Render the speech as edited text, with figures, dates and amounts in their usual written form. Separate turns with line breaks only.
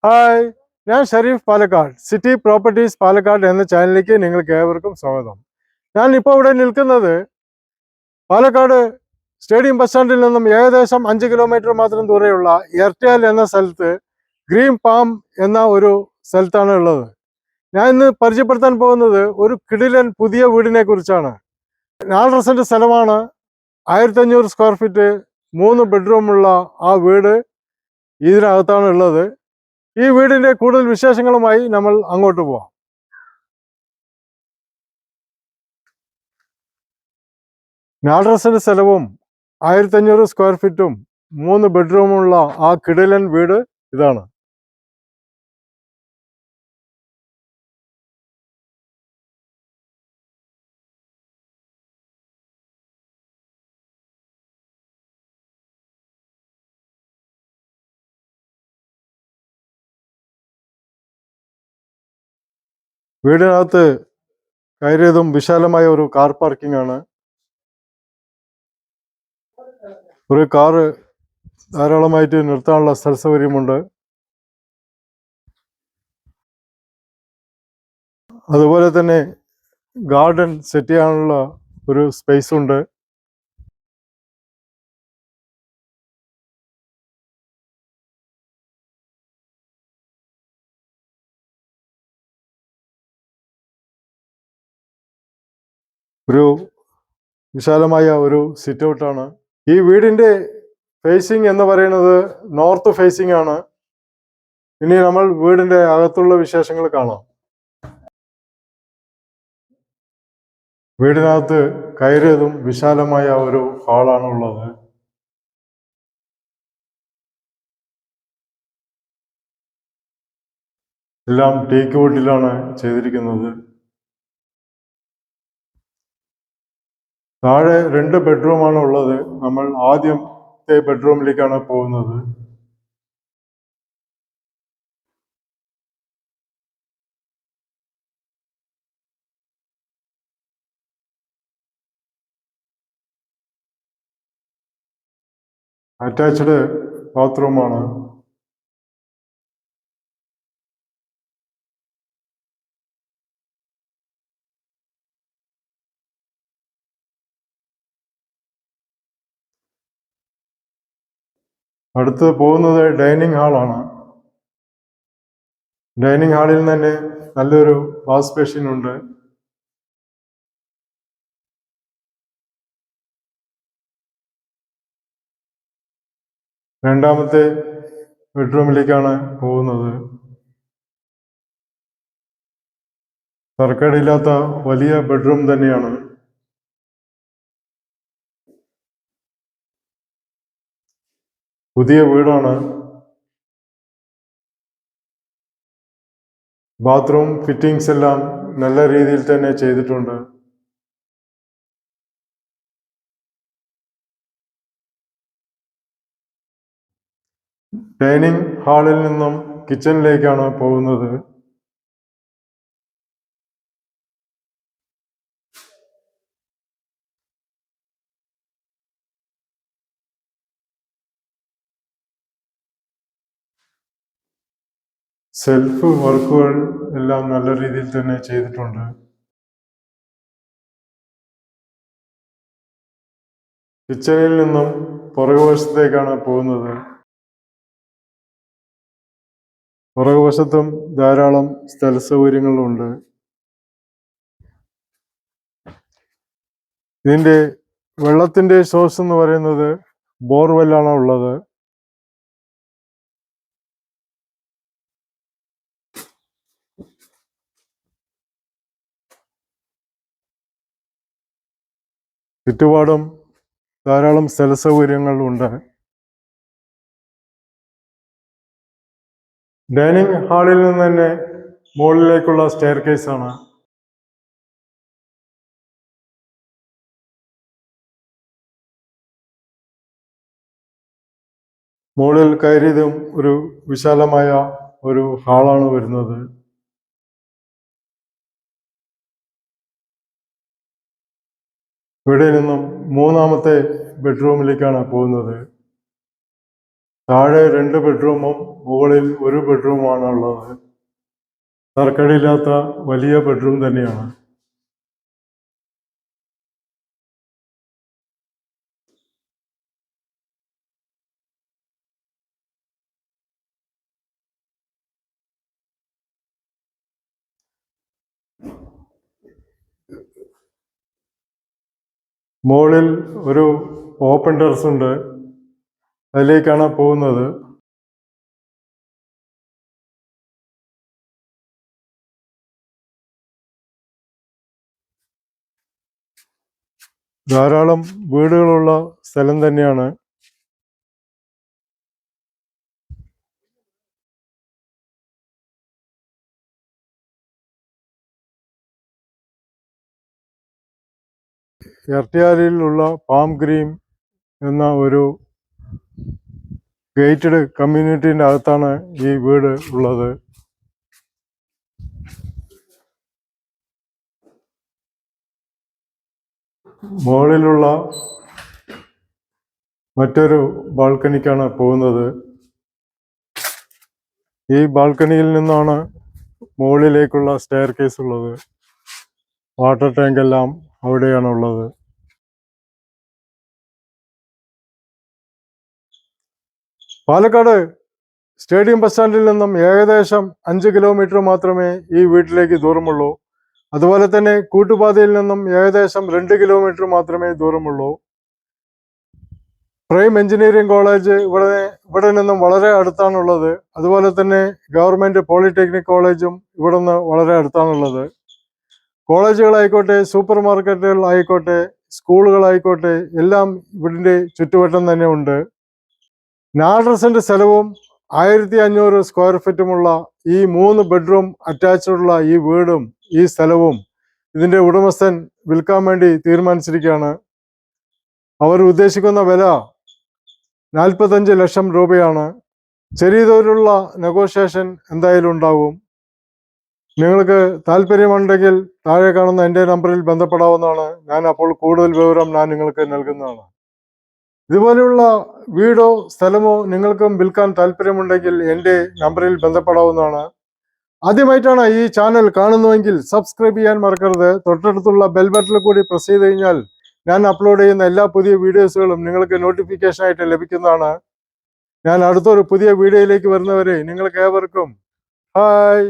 Hi, ഞാൻ Sharif Palakkad. City properties Palakkad എന്ന ചാനലിലേക്ക് നിങ്ങൾക്ക് ഏവർക്കും സ്വാഗതം. ഞാൻ ഇപ്പോൾ ഇവിടെ നിൽക്കുന്നത് പാലക്കാട് സ്റ്റേഡിയം ബസ് സ്റ്റാൻഡിൽ നിന്നും ഏകദേശം 5 കിലോമീറ്റർ മാത്രം ദൂരെയുള്ള എർട്യാൽ എന്ന സ്ഥലത്ത് ഗ്രീൻ പാം എന്ന ഒരു സ്ഥലത്താണ് ഉള്ളത്. ഞാൻ ഇന്ന് പരിചയപ്പെടുത്താൻ പോകുന്നത് ഒരു കിടിലൻ പുതിയ വീടിനെ കുറിച്ചാണ്. 4 സെന്റ് സ്ഥലമാണ്, 1500 സ്ക്വയർ ഫീറ്റ്, 3 ബെഡ്റൂമുള്ള ആ വീട് ഇതിനകത്താണ് ഉള്ളത്. ഈ വീടിന്റെ കൂടുതൽ വിശേഷങ്ങളുമായി നമ്മൾ അങ്ങോട്ട് പോവാം. 4 സെന്റ് സ്ഥലവും 1500 സ്ക്വയർ ഫീറ്റും 3 ബെഡ്റൂമുള്ള ആ കിടിലൻ വീട് ഇതാണ്. വീടിനകത്ത് കയറിയതും വിശാലമായ ഒരു കാർ പാർക്കിംഗ് ആണ്. ഒരു കാറ് ധാരാളമായിട്ട് നിർത്താനുള്ള സ്ഥല സൗകര്യമുണ്ട്. അതുപോലെ തന്നെ ഗാർഡൻ സെറ്റ് ചെയ്യാനുള്ള ഒരു സ്പേസ് ഉണ്ട്. ഒരു വിശാലമായ ഒരു സിറ്റ് ഔട്ടാണ്. ഈ വീടിന്റെ ഫേസിംഗ് എന്ന് പറയുന്നത് നോർത്ത് ഫേസിംഗ് ആണ്. ഇനി നമ്മൾ വീടിന്റെ അകത്തുള്ള വിശേഷങ്ങൾ കാണാം. വീടിനകത്ത് കയറിയതും വിശാലമായ ഒരു ഹാളാണ് ഉള്ളത്. എല്ലാം ടീക്ക് വുഡിലാണ് ചെയ്തിരിക്കുന്നത്. താഴെ 2 ബെഡ്റൂമാണ് ഉള്ളത്. നമ്മൾ ആദ്യത്തെ ബെഡ്റൂമിലേക്കാണ് പോകുന്നത്. അറ്റാച്ച്ഡ് ബാത്റൂമാണ്. അടുത്ത് പോകുന്നത് ഡൈനിങ് ഹാളാണ്. ഡൈനിങ് ഹാളിൽ തന്നെ നല്ലൊരു വാഷ് ബേസിൻ ഉണ്ട്. രണ്ടാമത്തെ ബെഡ്റൂമിലേക്കാണ് പോകുന്നത്. തരക്കേടില്ലാത്ത വലിയ ബെഡ്റൂം തന്നെയാണ്. പുതിയ വീടാണ്. ബാത്റൂം ഫിറ്റിംഗ്സ് എല്ലാം നല്ല രീതിയിൽ തന്നെ ചെയ്തിട്ടുണ്ട്. ഡൈനിങ് ഹാളിൽ നിന്നും കിച്ചണിലേക്കാണ് പോകുന്നത്. സെൽഫ് വർക്കുകൾ എല്ലാം നല്ല രീതിയിൽ തന്നെ ചെയ്തിട്ടുണ്ട്. കിച്ചണിൽ നിന്നും പുറകുവശത്തേക്കാണ് പോകുന്നത്. പുറകുവശത്തും ധാരാളം സ്ഥല സൗകര്യങ്ങളുണ്ട്. ഇതിന്റെ വെള്ളത്തിന്റെ സോഴ്സ് എന്ന് പറയുന്നത് ബോർവെല്ലാണ് ഉള്ളത്. ചുറ്റുപാടും ധാരാളം സ്ഥല സൗകര്യങ്ങളുണ്ട്. ഡൈനിങ് ഹാളിൽ നിന്ന് തന്നെ മുകളിലേക്കുള്ള സ്റ്റെയർ കേസാണ്. മുകളിൽ കയറിയതും ഒരു വിശാലമായ ഒരു ഹാളാണ് വരുന്നത്. ഇവിടെ നിന്നും മൂന്നാമത്തെ ബെഡ്റൂമിലേക്കാണ് പോകുന്നത്. താഴെ 2 ബെഡ്റൂമും മുകളിൽ 1 ബെഡ്റൂമാണ് ഉള്ളത്. തർക്കടില്ലാത്ത വലിയ ബെഡ്റൂം തന്നെയാണ്. മുകളിൽ ഒരു ഓപ്പൺ ടെറസ് ഉണ്ട്, അതിലേക്കാണ് പോകുന്നത്. ധാരാളം വീടുകളുള്ള സ്ഥലം തന്നെയാണ്. എർട്ടിയാലിലുള്ള പാം ഗ്രീൻ എന്ന ഒരു ഗേറ്റഡ് കമ്മ്യൂണിറ്റീൻ്റെ അകത്താണ് ഈ വീട് ഉള്ളത്. മുകളിലുള്ള മറ്റൊരു ബാൽക്കണിക്കാണ് പോകുന്നത്. ഈ ബാൽക്കണിയിൽ നിന്നാണ് മുകളിലേക്കുള്ള സ്റ്റെയർ കേസ് ഉള്ളത്. വാട്ടർ ടാങ്ക് എല്ലാം അവിടെയാണ് ഉള്ളത്. പാലക്കാട് സ്റ്റേഡിയം ബസ് സ്റ്റാൻഡിൽ നിന്നും ഏകദേശം 5 കിലോമീറ്റർ മാത്രമേ ഈ വീട്ടിലേക്ക് ദൂരമുള്ളൂ. അതുപോലെ തന്നെ കൂട്ടുപാതയിൽ നിന്നും ഏകദേശം 2 കിലോമീറ്റർ മാത്രമേ ദൂരമുള്ളൂ. പ്രൈം എഞ്ചിനീയറിംഗ് കോളേജ് ഇവിടെ നിന്നും വളരെ അടുത്താണുള്ളത്. അതുപോലെ തന്നെ ഗവൺമെൻറ് പോളിടെക്നിക് കോളേജും ഇവിടെ നിന്ന് വളരെ അടുത്താണുള്ളത്. കോളേജുകളായിക്കോട്ടെ, സൂപ്പർ മാർക്കറ്റുകൾ ആയിക്കോട്ടെ, സ്കൂളുകളായിക്കോട്ടെ, എല്ലാം ഇവിടെ ചുറ്റുവട്ടം തന്നെ ഉണ്ട്. 4 സെന്റ് സ്ഥലവും 1500 സ്ക്വയർ ഫീറ്റുമുള്ള ഈ 3 ബെഡ്റൂം അറ്റാച്ചുള്ള ഈ വീടും ഈ സ്ഥലവും ഇതിൻ്റെ ഉടമസ്ഥൻ വിൽക്കാൻ വേണ്ടി തീരുമാനിച്ചിരിക്കുകയാണ്. അവർ ഉദ്ദേശിക്കുന്ന വില 45 ലക്ഷം രൂപയാണ്. ചെറിയ തോതിലുള്ള നെഗോഷിയേഷൻ എന്തായാലും ഉണ്ടാവും. നിങ്ങൾക്ക് താല്പര്യമുണ്ടെങ്കിൽ താഴെ കാണുന്ന എൻ്റെ നമ്പറിൽ ബന്ധപ്പെടാവുന്നതാണ്. ഞാൻ അപ്പോൾ കൂടുതൽ വിവരം നിങ്ങൾക്ക് നൽകുന്നതാണ്. ഇതുപോലെയുള്ള വീടോ സ്ഥലമോ നിങ്ങൾക്കും വിൽക്കാൻ താല്പര്യമുണ്ടെങ്കിൽ എൻ്റെ നമ്പറിൽ ബന്ധപ്പെടാവുന്നതാണ്. ആദ്യമായിട്ടാണ് ഈ ചാനൽ കാണുന്നുവെങ്കിൽ സബ്സ്ക്രൈബ് ചെയ്യാൻ മറക്കരുത്. തൊട്ടടുത്തുള്ള ബെൽ ബട്ടണിൽ കൂടി പ്രസ് ചെയ്ത് കഴിഞ്ഞാൽ ഞാൻ അപ്ലോഡ് ചെയ്യുന്ന എല്ലാ പുതിയ വീഡിയോസുകളും നിങ്ങൾക്ക് നോട്ടിഫിക്കേഷൻ ആയിട്ട് ലഭിക്കുന്നതാണ്. ഞാൻ അടുത്തൊരു പുതിയ വീഡിയോയിലേക്ക് വരുന്നവരെ നിങ്ങൾക്ക് ഏവർക്കും ഹായ്.